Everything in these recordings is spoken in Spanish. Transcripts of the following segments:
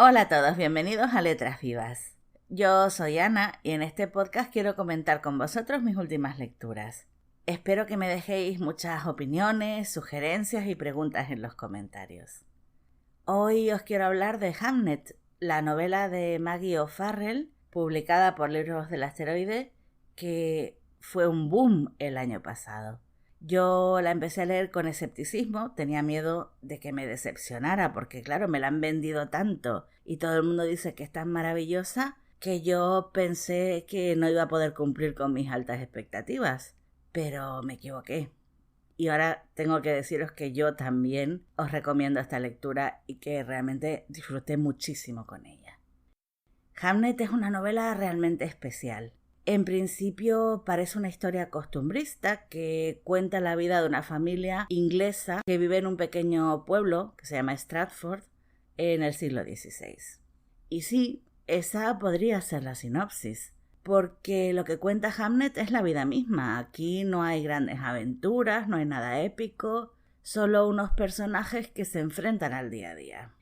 Hola a todos, bienvenidos a Letras Vivas. Yo soy Ana y en este podcast quiero comentar con vosotros mis últimas lecturas. Espero que me dejéis muchas opiniones, sugerencias y preguntas en los comentarios. Hoy os quiero hablar de Hamnet, la novela de Maggie O'Farrell, publicada por Libros del Asteroide, que fue un boom el año pasado. Yo la empecé a leer con escepticismo, tenía miedo de que me decepcionara, porque claro, me la han vendido tanto y todo el mundo dice que es tan maravillosa que yo pensé que no iba a poder cumplir con mis altas expectativas, pero me equivoqué. Y ahora tengo que deciros que yo también os recomiendo esta lectura y que realmente disfruté muchísimo con ella. Hamnet es una novela realmente especial. En principio parece una historia costumbrista que cuenta la vida de una familia inglesa que vive en un pequeño pueblo que se llama Stratford en el siglo XVI. Y sí, esa podría ser la sinopsis, porque lo que cuenta Hamnet es la vida misma. Aquí no hay grandes aventuras, no hay nada épico, solo unos personajes que se enfrentan al día a día.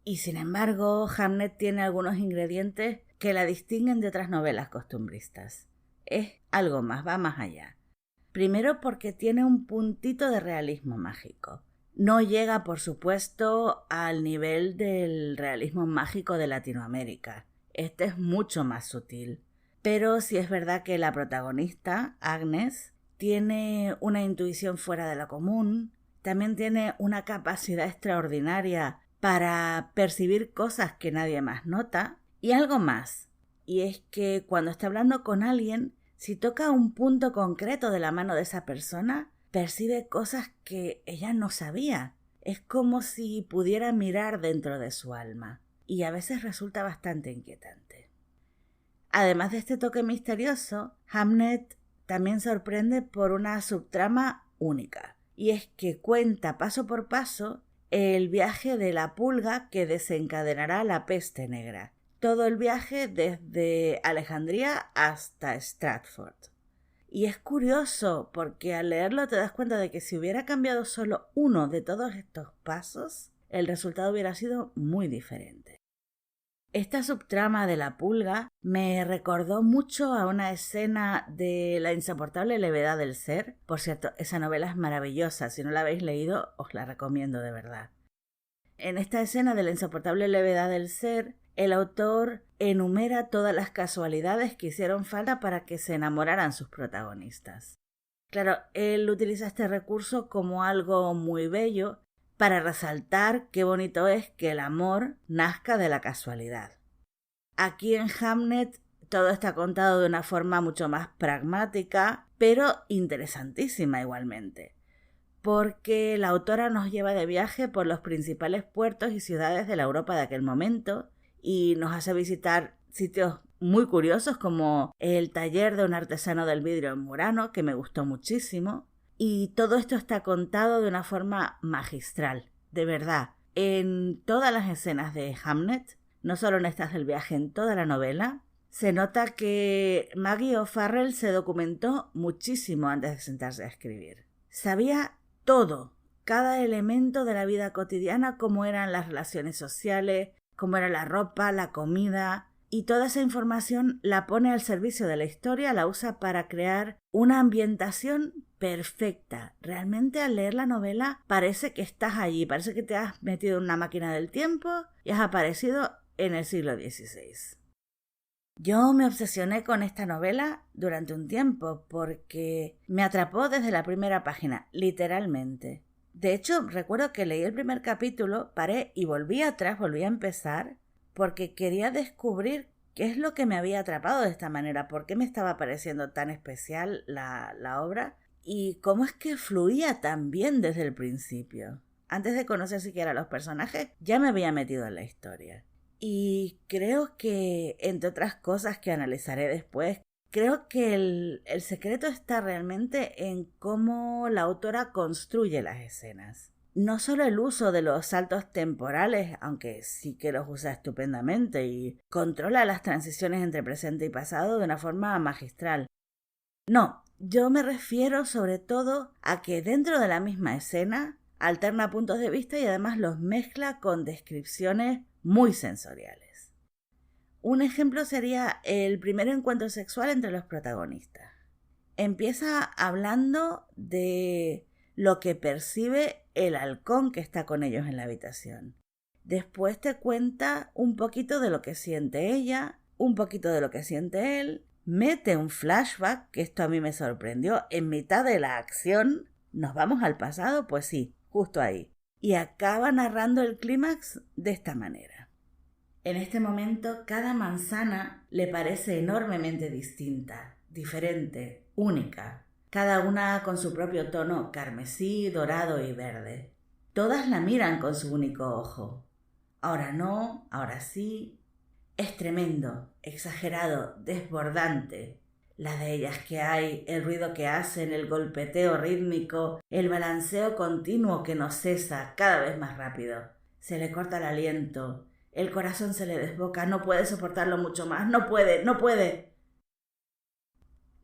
Y sin embargo, Hamnet tiene algunos ingredientes que la distinguen de otras novelas costumbristas. Es algo más, va más allá. Primero porque tiene un puntito de realismo mágico. No llega, por supuesto, al nivel del realismo mágico de Latinoamérica. Este es mucho más sutil. Pero sí es verdad que la protagonista, Agnes, tiene una intuición fuera de lo común, también tiene una capacidad extraordinaria para percibir cosas que nadie más nota, y algo más, y es que cuando está hablando con alguien, si toca un punto concreto de la mano de esa persona, percibe cosas que ella no sabía. Es como si pudiera mirar dentro de su alma, y a veces resulta bastante inquietante. Además de este toque misterioso, Hamnet también sorprende por una subtrama única, y es que cuenta paso por paso el viaje de la pulga que desencadenará la peste negra. Todo el viaje desde Alejandría hasta Stratford. Y es curioso porque al leerlo te das cuenta de que si hubiera cambiado solo uno de todos estos pasos, el resultado hubiera sido muy diferente. Esta subtrama de la pulga me recordó mucho a una escena de La insoportable levedad del ser. Por cierto, esa novela es maravillosa. Si no la habéis leído, os la recomiendo de verdad. En esta escena de La insoportable levedad del ser, el autor enumera todas las casualidades que hicieron falta para que se enamoraran sus protagonistas. Claro, él utiliza este recurso como algo muy bello para resaltar qué bonito es que el amor nazca de la casualidad. Aquí en Hamnet todo está contado de una forma mucho más pragmática, pero interesantísima igualmente, porque la autora nos lleva de viaje por los principales puertos y ciudades de la Europa de aquel momento y nos hace visitar sitios muy curiosos como el taller de un artesano del vidrio en Murano, que me gustó muchísimo, y todo esto está contado de una forma magistral, de verdad. En todas las escenas de Hamnet, no solo en estas del viaje, en toda la novela, se nota que Maggie O'Farrell se documentó muchísimo antes de sentarse a escribir. Sabía todo, cada elemento de la vida cotidiana, cómo eran las relaciones sociales, cómo era la ropa, la comida, y toda esa información la pone al servicio de la historia, la usa para crear una ambientación perfecta. Realmente al leer la novela parece que estás allí, parece que te has metido en una máquina del tiempo y has aparecido en el siglo XVI. Yo me obsesioné con esta novela durante un tiempo porque me atrapó desde la primera página, literalmente. De hecho, recuerdo que leí el primer capítulo, paré y volví atrás, volví a empezar, porque quería descubrir qué es lo que me había atrapado de esta manera, por qué me estaba pareciendo tan especial la obra y cómo es que fluía tan bien desde el principio. Antes de conocer siquiera a los personajes, ya me había metido en la historia. Y creo que, entre otras cosas que analizaré después, creo que el secreto está realmente en cómo la autora construye las escenas. No solo el uso de los saltos temporales, aunque sí que los usa estupendamente y controla las transiciones entre presente y pasado de una forma magistral. No, yo me refiero sobre todo a que dentro de la misma escena alterna puntos de vista y además los mezcla con descripciones muy sensoriales. Un ejemplo sería el primer encuentro sexual entre los protagonistas. Empieza hablando de lo que percibe el halcón que está con ellos en la habitación. Después te cuenta un poquito de lo que siente ella, un poquito de lo que siente él. Mete un flashback, que esto a mí me sorprendió. En mitad de la acción, ¿nos vamos al pasado? Pues sí, justo ahí. Y acaba narrando el clímax de esta manera. En este momento, cada manzana le parece enormemente distinta, diferente, única, cada una con su propio tono carmesí, dorado y verde. Todas la miran con su único ojo. Ahora no, ahora sí. Es tremendo, exagerado, desbordante. Las de ellas que hay, el ruido que hacen, el golpeteo rítmico, el balanceo continuo que no cesa, cada vez más rápido. Se le corta el aliento, el corazón se le desboca, no puede soportarlo mucho más, no puede.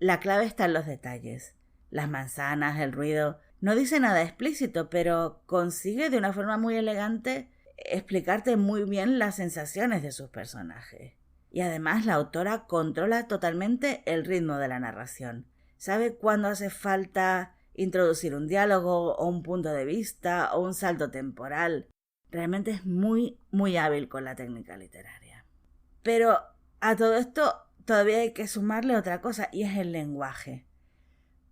La clave está en los detalles. Las manzanas, el ruido, no dice nada explícito, pero consigue de una forma muy elegante explicarte muy bien las sensaciones de sus personajes. Y además la autora controla totalmente el ritmo de la narración. Sabe cuándo hace falta introducir un diálogo o un punto de vista o un salto temporal. Realmente es muy, muy hábil con la técnica literaria. Pero a todo esto todavía hay que sumarle otra cosa, y es el lenguaje.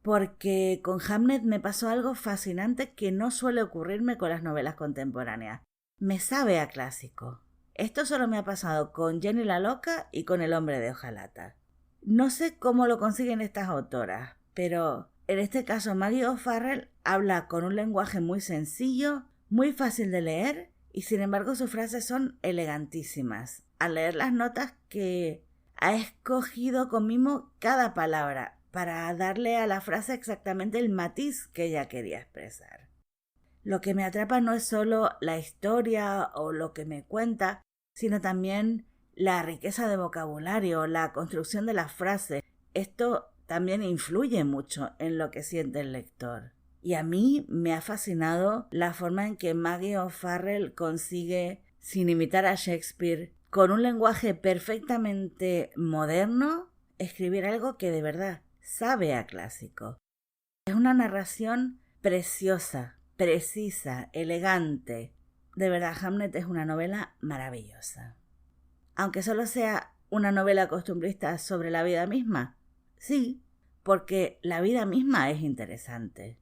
Porque con Hamnet me pasó algo fascinante que no suele ocurrirme con las novelas contemporáneas. Me sabe a clásico. Esto solo me ha pasado con Jenny la Loca y con El hombre de hojalata. No sé cómo lo consiguen estas autoras, pero en este caso Maggie O'Farrell habla con un lenguaje muy sencillo, muy fácil de leer, y sin embargo sus frases son elegantísimas. Al leer las notas que ha escogido con mimo cada palabra para darle a la frase exactamente el matiz que ella quería expresar. Lo que me atrapa no es solo la historia o lo que me cuenta, sino también la riqueza de vocabulario, la construcción de la frase. Esto también influye mucho en lo que siente el lector. Y a mí me ha fascinado la forma en que Maggie O'Farrell consigue, sin imitar a Shakespeare, con un lenguaje perfectamente moderno, escribir algo que de verdad sabe a clásico. Es una narración preciosa, precisa, elegante. De verdad, Hamnet es una novela maravillosa. Aunque solo sea una novela costumbrista sobre la vida misma, sí, porque la vida misma es interesante.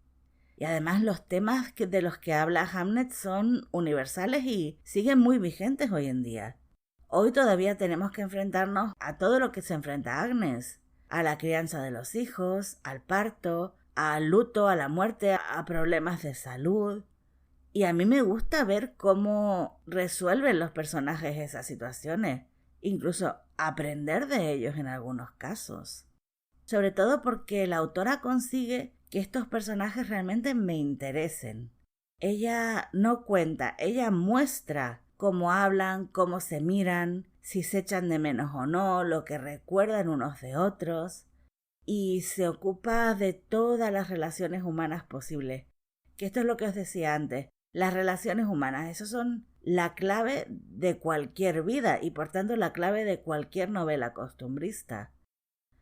Y además los temas de los que habla Hamnet son universales y siguen muy vigentes hoy en día. Hoy todavía tenemos que enfrentarnos a todo lo que se enfrenta Agnes, a la crianza de los hijos, al parto, al luto, a la muerte, a problemas de salud. Y a mí me gusta ver cómo resuelven los personajes esas situaciones, incluso aprender de ellos en algunos casos. Sobre todo porque la autora consigue que estos personajes realmente me interesen. Ella no cuenta, ella muestra cómo hablan, cómo se miran, si se echan de menos o no, lo que recuerdan unos de otros, y se ocupa de todas las relaciones humanas posibles. Que esto es lo que os decía antes, las relaciones humanas, eso son la clave de cualquier vida y por tanto la clave de cualquier novela costumbrista.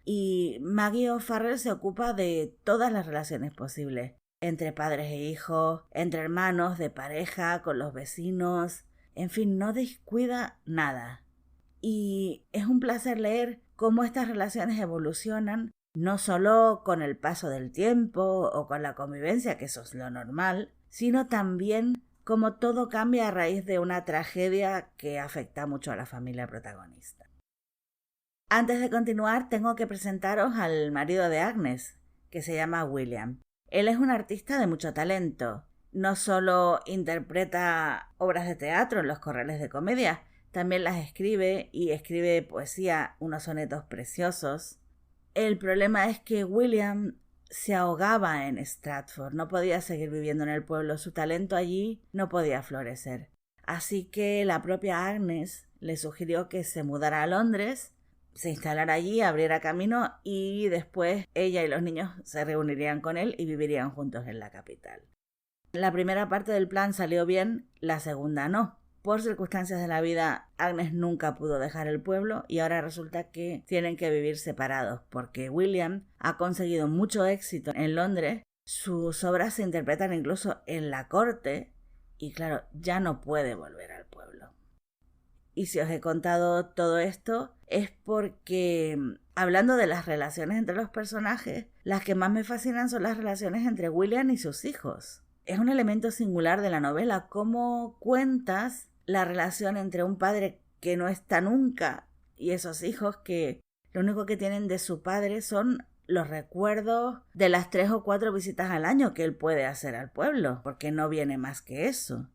Y Maggie O'Farrell se ocupa de todas las relaciones posibles, entre padres e hijos, entre hermanos, de pareja, con los vecinos, en fin, no descuida nada. Y es un placer leer cómo estas relaciones evolucionan, no solo con el paso del tiempo o con la convivencia, que eso es lo normal, sino también cómo todo cambia a raíz de una tragedia que afecta mucho a la familia protagonista. Antes de continuar, tengo que presentaros al marido de Agnes, que se llama William. Él es un artista de mucho talento. No solo interpreta obras de teatro en los corrales de comedia, también las escribe y escribe poesía, unos sonetos preciosos. El problema es que William se ahogaba en Stratford, no podía seguir viviendo en el pueblo, su talento allí no podía florecer. Así que la propia Agnes le sugirió que se mudara a Londres, se instalara allí, abriera camino y después ella y los niños se reunirían con él y vivirían juntos en la capital. La primera parte del plan salió bien, la segunda no. por circunstancias de la vida, Agnes nunca pudo dejar el pueblo y ahora resulta que tienen que vivir separados porque William ha conseguido mucho éxito en Londres, sus obras se interpretan incluso en la corte y claro, ya no puede volver al pueblo. Y si os he contado todo esto es porque, hablando de las relaciones entre los personajes, las que más me fascinan son las relaciones entre William y sus hijos. Es un elemento singular de la novela, cómo cuentas la relación entre un padre que no está nunca y esos hijos que lo único que tienen de su padre son los recuerdos de las 3 o 4 visitas al año que él puede hacer al pueblo, porque no viene más que eso.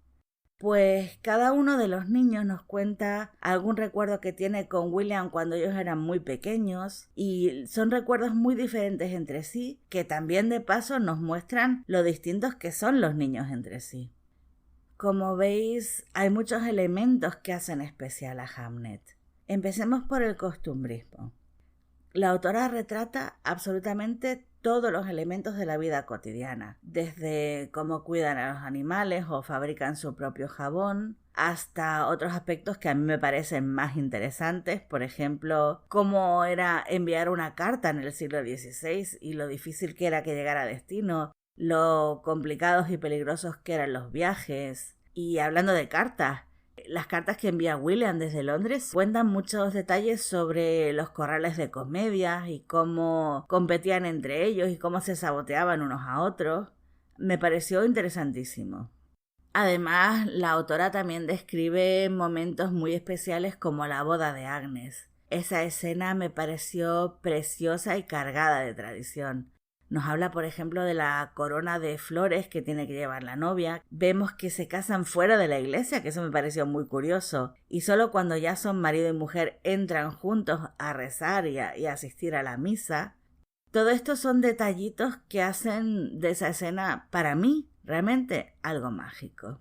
Pues cada uno de los niños nos cuenta algún recuerdo que tiene con William cuando ellos eran muy pequeños y son recuerdos muy diferentes entre sí que también de paso nos muestran lo distintos que son los niños entre sí. Como veis, hay muchos elementos que hacen especial a Hamnet. Empecemos por el costumbrismo. La autora retrata absolutamente todos los elementos de la vida cotidiana, desde cómo cuidan a los animales o fabrican su propio jabón, hasta otros aspectos que a mí me parecen más interesantes, por ejemplo, cómo era enviar una carta en el siglo XVI y lo difícil que era que llegara a destino, lo complicados y peligrosos que eran los viajes. Y hablando de cartas, las cartas que envía William desde Londres cuentan muchos detalles sobre los corrales de comedias y cómo competían entre ellos y cómo se saboteaban unos a otros. Me pareció interesantísimo. Además, la autora también describe momentos muy especiales como la boda de Agnes. Esa escena me pareció preciosa y cargada de tradición. Nos habla, por ejemplo, de la corona de flores que tiene que llevar la novia. Vemos que se casan fuera de la iglesia, que eso me pareció muy curioso. Y solo cuando ya son marido y mujer entran juntos a rezar y a asistir a la misa. Todo esto son detallitos que hacen de esa escena, para mí, realmente algo mágico.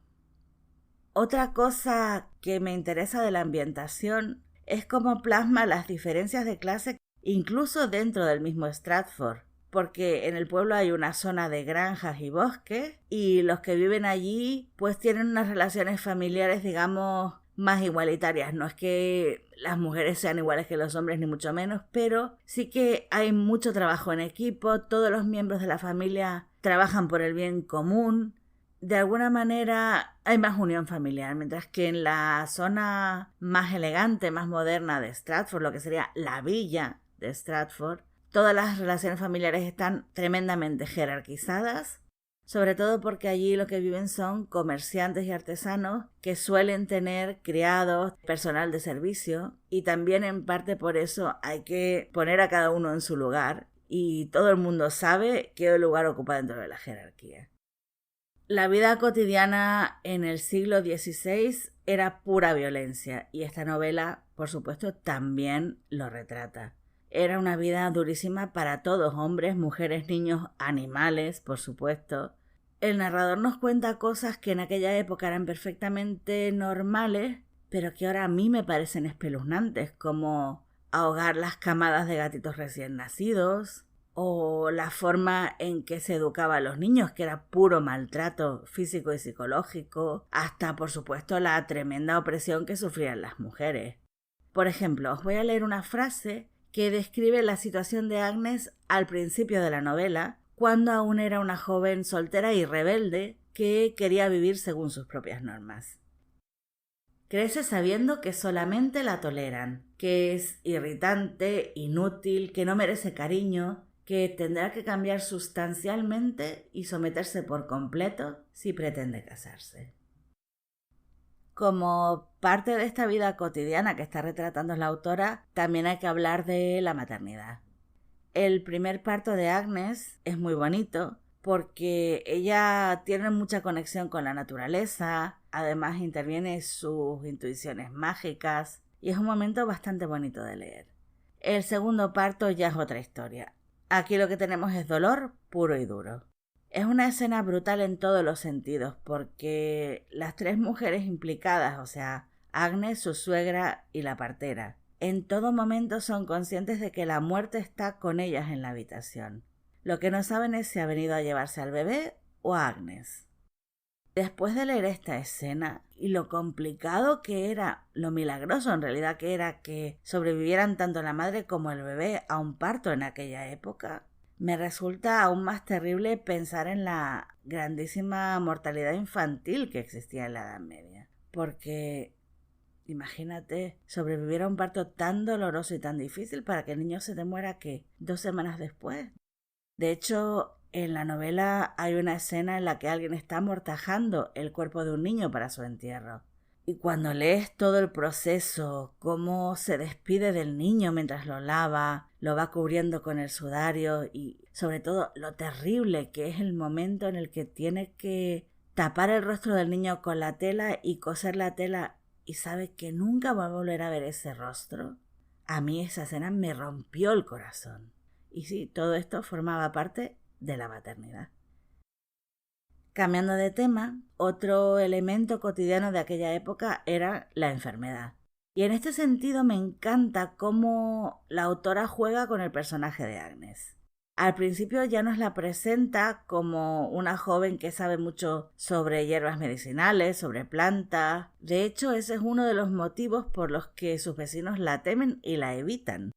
Otra cosa que me interesa de la ambientación es cómo plasma las diferencias de clase incluso dentro del mismo Stratford. Porque en el pueblo hay una zona de granjas y bosques y los que viven allí pues tienen unas relaciones familiares, digamos, más igualitarias. No es que las mujeres sean iguales que los hombres ni mucho menos, pero sí que hay mucho trabajo en equipo, todos los miembros de la familia trabajan por el bien común. De alguna manera hay más unión familiar, mientras que en la zona más elegante, más moderna de Stratford, lo que sería la villa de Stratford, todas las relaciones familiares están tremendamente jerarquizadas, sobre todo porque allí lo que viven son comerciantes y artesanos que suelen tener criados, personal de servicio, y también en parte por eso hay que poner a cada uno en su lugar y todo el mundo sabe qué lugar ocupa dentro de la jerarquía. La vida cotidiana en el siglo XVI era pura violencia y esta novela, por supuesto, también lo retrata. Era una vida durísima para todos, hombres, mujeres, niños, animales, por supuesto. El narrador nos cuenta cosas que en aquella época eran perfectamente normales, pero que ahora a mí me parecen espeluznantes, como ahogar las camadas de gatitos recién nacidos, o la forma en que se educaba a los niños, que era puro maltrato físico y psicológico, hasta, por supuesto, la tremenda opresión que sufrían las mujeres. Por ejemplo, os voy a leer una frase que describe la situación de Agnes al principio de la novela, cuando aún era una joven soltera y rebelde que quería vivir según sus propias normas. Crece sabiendo que solamente la toleran, que es irritante, inútil, que no merece cariño, que tendrá que cambiar sustancialmente y someterse por completo si pretende casarse. Como parte de esta vida cotidiana que está retratando la autora, también hay que hablar de la maternidad. El primer parto de Agnes es muy bonito porque ella tiene mucha conexión con la naturaleza, además interviene sus intuiciones mágicas y es un momento bastante bonito de leer. El segundo parto ya es otra historia. Aquí lo que tenemos es dolor puro y duro. Es una escena brutal en todos los sentidos porque las 3 mujeres implicadas, o sea, Agnes, su suegra y la partera, en todo momento son conscientes de que la muerte está con ellas en la habitación. Lo que no saben es si ha venido a llevarse al bebé o a Agnes. Después de leer esta escena y lo complicado que era, lo milagroso en realidad que era que sobrevivieran tanto la madre como el bebé a un parto en aquella época, me resulta aún más terrible pensar en la grandísima mortalidad infantil que existía en la Edad Media. Porque imagínate sobrevivir a un parto tan doloroso y tan difícil para que el niño se te muera, ¿qué? 2 semanas después. De hecho, en la novela hay una escena en la que alguien está amortajando el cuerpo de un niño para su entierro. Y cuando lees todo el proceso, cómo se despide del niño mientras lo lava, lo va cubriendo con el sudario y sobre todo lo terrible que es el momento en el que tiene que tapar el rostro del niño con la tela y coser la tela y sabe que nunca va a volver a ver ese rostro, a mí esa escena me rompió el corazón. Y sí, todo esto formaba parte de la maternidad. Cambiando de tema, otro elemento cotidiano de aquella época era la enfermedad. Y en este sentido me encanta cómo la autora juega con el personaje de Agnes. Al principio ya nos la presenta como una joven que sabe mucho sobre hierbas medicinales, sobre plantas. De hecho, ese es uno de los motivos por los que sus vecinos la temen y la evitan.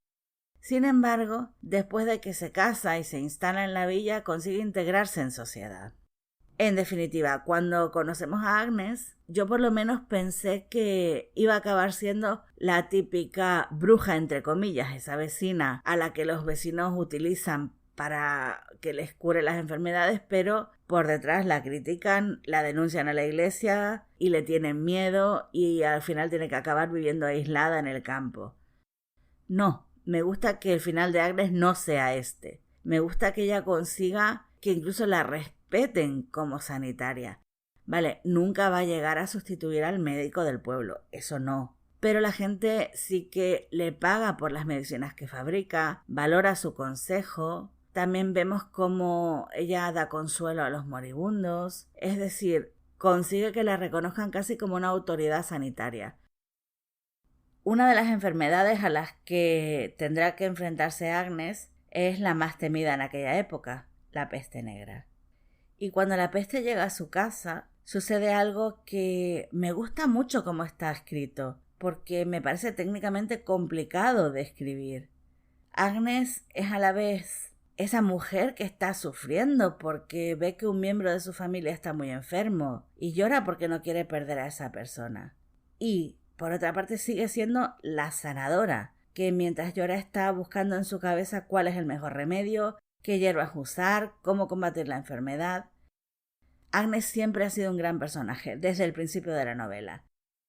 Sin embargo, después de que se casa y se instala en la villa, consigue integrarse en sociedad. En definitiva, cuando conocemos a Agnes, yo por lo menos pensé que iba a acabar siendo la típica bruja, entre comillas, esa vecina a la que los vecinos utilizan para que les cure las enfermedades, pero por detrás la critican, la denuncian a la iglesia y le tienen miedo y al final tiene que acabar viviendo aislada en el campo. No, me gusta que el final de Agnes no sea este. Me gusta que ella consiga que incluso la respeten como sanitaria. Vale, nunca va a llegar a sustituir al médico del pueblo, eso no. Pero la gente sí que le paga por las medicinas que fabrica, valora su consejo. También vemos cómo ella da consuelo a los moribundos. Es decir, consigue que la reconozcan casi como una autoridad sanitaria. Una de las enfermedades a las que tendrá que enfrentarse Agnes es la más temida en aquella época, la peste negra. Y cuando la peste llega a su casa, sucede algo que me gusta mucho como está escrito, porque me parece técnicamente complicado de escribir. Agnes es a la vez esa mujer que está sufriendo porque ve que un miembro de su familia está muy enfermo y llora porque no quiere perder a esa persona. Y, por otra parte, sigue siendo la sanadora, que mientras llora está buscando en su cabeza cuál es el mejor remedio, qué hierbas usar, cómo combatir la enfermedad. Agnes siempre ha sido un gran personaje, desde el principio de la novela.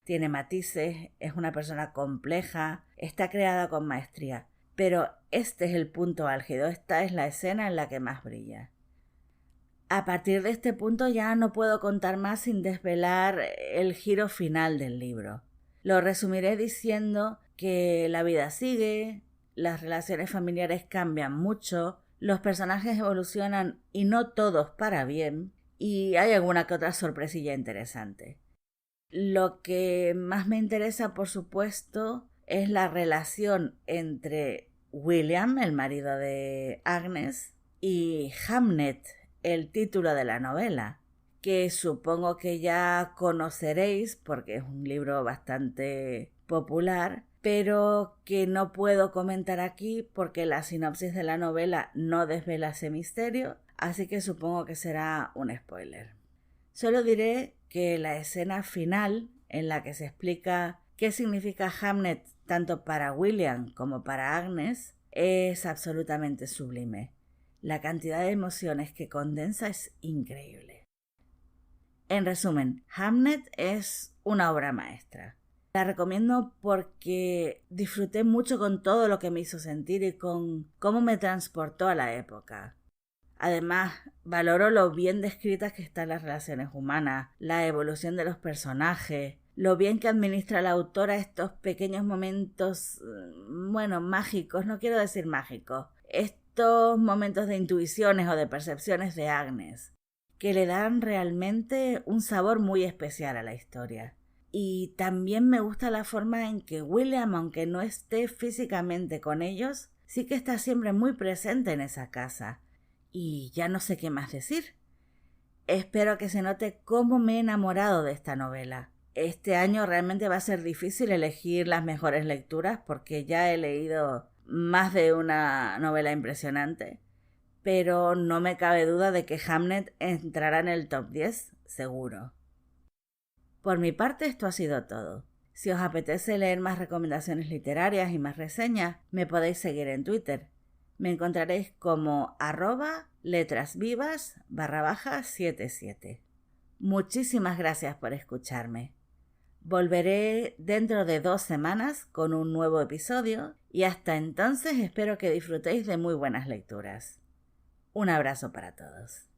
Tiene matices, es una persona compleja, está creada con maestría, pero este es el punto álgido, esta es la escena en la que más brilla. A partir de este punto ya no puedo contar más sin desvelar el giro final del libro. Lo resumiré diciendo que la vida sigue, las relaciones familiares cambian mucho, los personajes evolucionan y no todos para bien, y hay alguna que otra sorpresilla interesante. Lo que más me interesa, por supuesto, es la relación entre William, el marido de Agnes, y Hamnet, el título de la novela, que supongo que ya conoceréis porque es un libro bastante popular, pero que no puedo comentar aquí porque la sinopsis de la novela no desvela ese misterio, así que supongo que será un spoiler. Solo diré que la escena final, en la que se explica qué significa Hamnet tanto para William como para Agnes, es absolutamente sublime. La cantidad de emociones que condensa es increíble. En resumen, Hamnet es una obra maestra. La recomiendo porque disfruté mucho con todo lo que me hizo sentir y con cómo me transportó a la época. Además, valoro lo bien descritas que están las relaciones humanas, la evolución de los personajes, lo bien que administra la autora estos pequeños momentos, mágicos, no quiero decir mágicos, estos momentos de intuiciones o de percepciones de Agnes, que le dan realmente un sabor muy especial a la historia. Y también me gusta la forma en que William, aunque no esté físicamente con ellos, sí que está siempre muy presente en esa casa. Y ya no sé qué más decir. Espero que se note cómo me he enamorado de esta novela. Este año realmente va a ser difícil elegir las mejores lecturas porque ya he leído más de una novela impresionante, pero no me cabe duda de que Hamnet entrará en el top 10, seguro. Por mi parte, esto ha sido todo. Si os apetece leer más recomendaciones literarias y más reseñas, me podéis seguir en Twitter. Me encontraréis como @letrasvivas_77. Muchísimas gracias por escucharme. Volveré dentro de 2 semanas con un nuevo episodio y hasta entonces espero que disfrutéis de muy buenas lecturas. Un abrazo para todos.